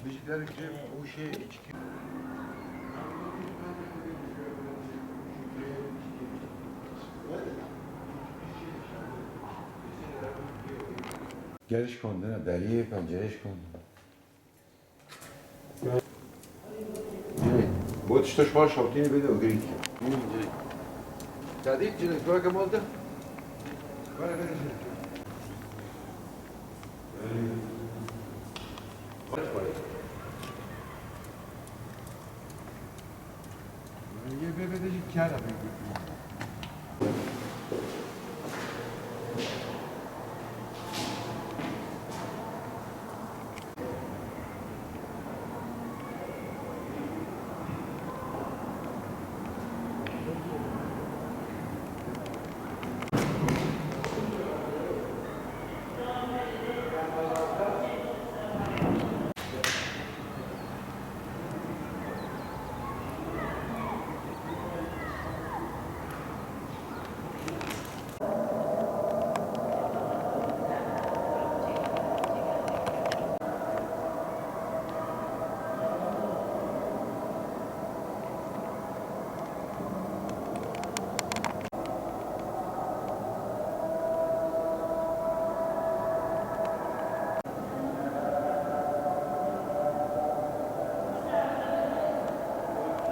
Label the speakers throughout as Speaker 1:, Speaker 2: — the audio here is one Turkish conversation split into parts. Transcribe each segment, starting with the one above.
Speaker 1: Müzikler ki o şey içki. گرش کنده نه دریه پنجرش کنده باید اشتاش بار شابتینی بده و گریک این اینجایی جدید جنگ دوه کمال ده بله بله یه ببده جید کردم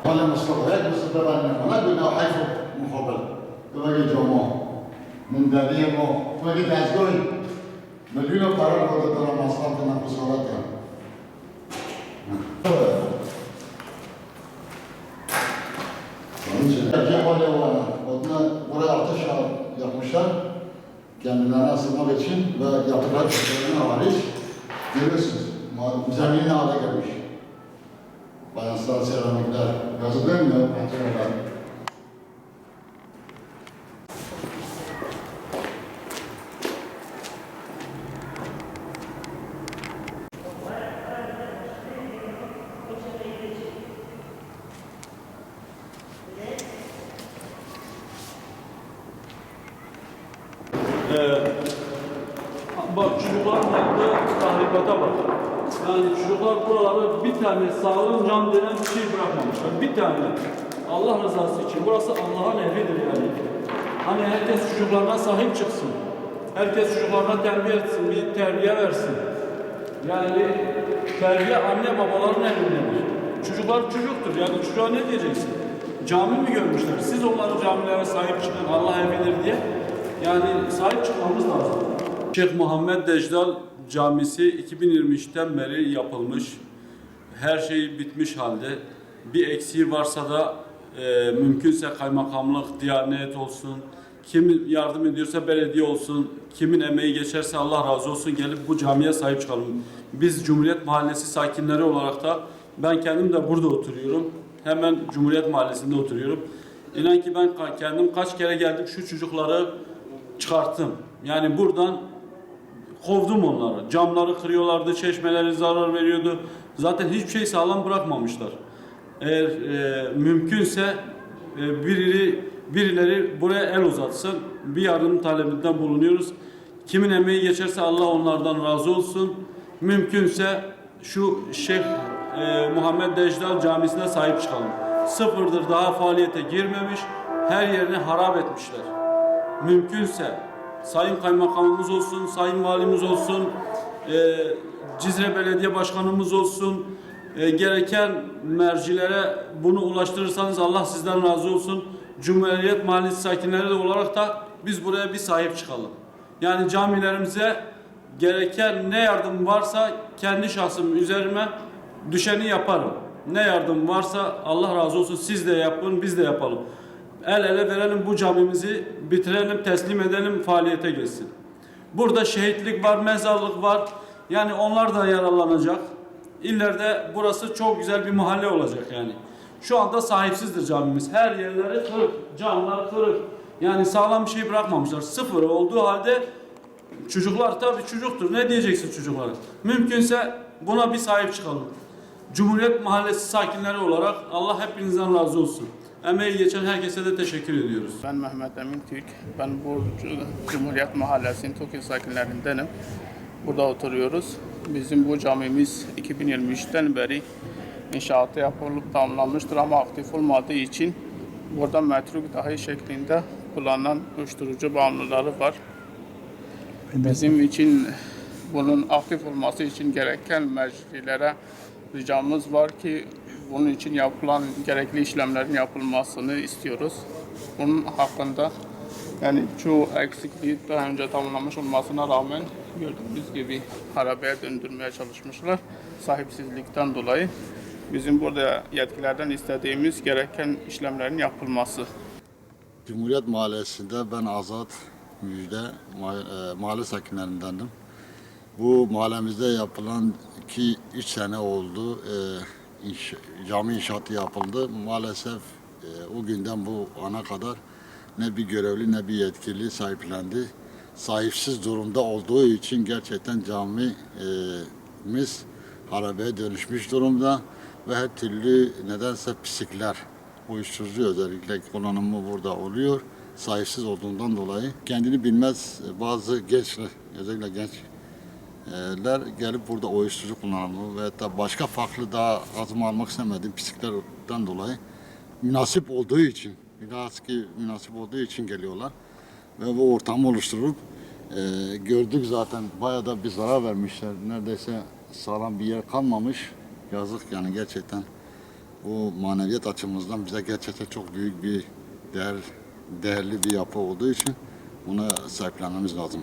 Speaker 2: حال مستقبل مستقبل نکنه دنیا حیف مخابل دوباره جامعه مندلی ما وقتی دستگاه ملیون قرار بوده دارم مصرف کنم بسارت کنم که حال oduna buraya ateş yapmışlar kendilerine ısınma için ve yapılar köşelerine hariç görüyorsunuz zeminin hale gelmiş. Bayansal seramikler yazılıyor mu? Pencereler.
Speaker 3: Bak çocukların yaptığı tahribata bak. Yani çocuklar buraları bir tane sağlam cam denen bir şey bırakmamışlar. Bir tane. Allah rızası için. Burası Allah'ın evidir yani. Hani herkes çocuklarına sahip çıksın. Herkes çocuklarına terbiye etsin, bir terbiye versin. Yani terbiye anne babaların elindedir. Çocuklar çocuktur. Yani çocuğa ne diyeceksin? Cami mi görmüşler? Siz onların camilere sahip çıkın, Allah evidir diye. Yani sahip çıkmamız lazım. Şeyh Muhammed Decdal Camisi 2023'ten beri yapılmış. Her şey bitmiş halde. Bir eksiği varsa da mümkünse kaymakamlık, Diyanet olsun, kim yardım ediyorsa belediye olsun, kimin emeği geçerse Allah razı olsun gelip bu camiye sahip çıkalım. Biz Cumhuriyet Mahallesi sakinleri olarak da ben kendim de burada oturuyorum. Hemen Cumhuriyet Mahallesi'nde oturuyorum. İnan ki ben kendim kaç kere geldim şu çocukları çıkarttım. Yani buradan kovdum onları. Camları kırıyorlardı, çeşmeleri zarar veriyordu. Zaten hiçbir şey sağlam bırakmamışlar. Eğer mümkünse birileri buraya el uzatsın. Bir yardım talebinden bulunuyoruz. Kimin emeği geçerse Allah onlardan razı olsun. Mümkünse şu Şeyh Muhammed Decdal Camisi'ne sahip çıkalım. Sıfırdır, daha faaliyete girmemiş. Her yerini harap etmişler. Mümkünse Sayın Kaymakamımız olsun, Sayın Valimiz olsun, Cizre Belediye Başkanımız olsun, gereken mercilere bunu ulaştırırsanız Allah sizden razı olsun. Cumhuriyet Mahallesi sakinleri de olarak da biz buraya bir sahip çıkalım. Yani camilerimize gereken ne yardım varsa kendi şahsım üzerime düşeni yaparım. Ne yardım varsa Allah razı olsun, siz de yapın, biz de yapalım. El ele verelim, bu camimizi bitirelim, teslim edelim, faaliyete geçsin. Burada şehitlik var, mezarlık var. Yani onlar da yararlanacak. İleride burası çok güzel bir mahalle olacak yani. Şu anda sahipsizdir camimiz. Her yerleri kırık, camlar kırık. Yani sağlam bir şey bırakmamışlar. Sıfır olduğu halde çocuklar tabii çocuktur. Ne diyeceksin çocuklara? Mümkünse buna bir sahip çıkalım. Cumhuriyet Mahallesi sakinleri olarak Allah hepinizden razı olsun. Emeği geçen herkese de teşekkür ediyoruz.
Speaker 4: Ben Mehmet Emin Türk. Ben bu Cumhuriyet Mahallesi'nin Tokyo sakinlerindenim. Burada oturuyoruz. Bizim bu camimiz 2023'ten beri inşaatı yapılıp tamamlanmıştır ama aktif olmadığı için burada metruk dahi şeklinde kullanılan uyuşturucu bağımlıları var. Bizim için bunun aktif olması için gereken mercilere ricamız var ki bunun için yapılan gerekli işlemlerin yapılmasını istiyoruz. Bunun hakkında yani çoğu eksikliği daha önce tamamlanmış olmasına rağmen gördüğümüz gibi harabeye döndürmeye çalışmışlar sahipsizlikten dolayı. Bizim burada yetkilerden istediğimiz gereken işlemlerin yapılması.
Speaker 2: Cumhuriyet Mahallesi'nde ben Azat Müjde mahalle sakinlerindendim. Bu mahallemizde yapılan 2-3 sene oldu. Cami inşaatı yapıldı. Maalesef o günden bu ana kadar ne bir görevli ne bir yetkili sahiplendi. Sahipsiz durumda olduğu için gerçekten camimiz harabeye dönüşmüş durumda ve her türlü nedense pislikler, uyuşturucu özellikle kullanımı burada oluyor. Sahipsiz olduğundan dolayı kendini bilmez bazı gençler, özellikle gençler gelip burada uyuşturucu kullanımı ve da başka farklı daha azım almak istemediğim pisliklerden dolayı münasip olduğu için geliyorlar ve bu ortamı oluşturup gördük zaten bayağı da bir zarar vermişler. Neredeyse sağlam bir yer kalmamış. Yazık yani gerçekten bu maneviyat açımızdan bize gerçekten çok büyük bir değerli bir yapı olduğu için buna sahiplenmemiz lazım.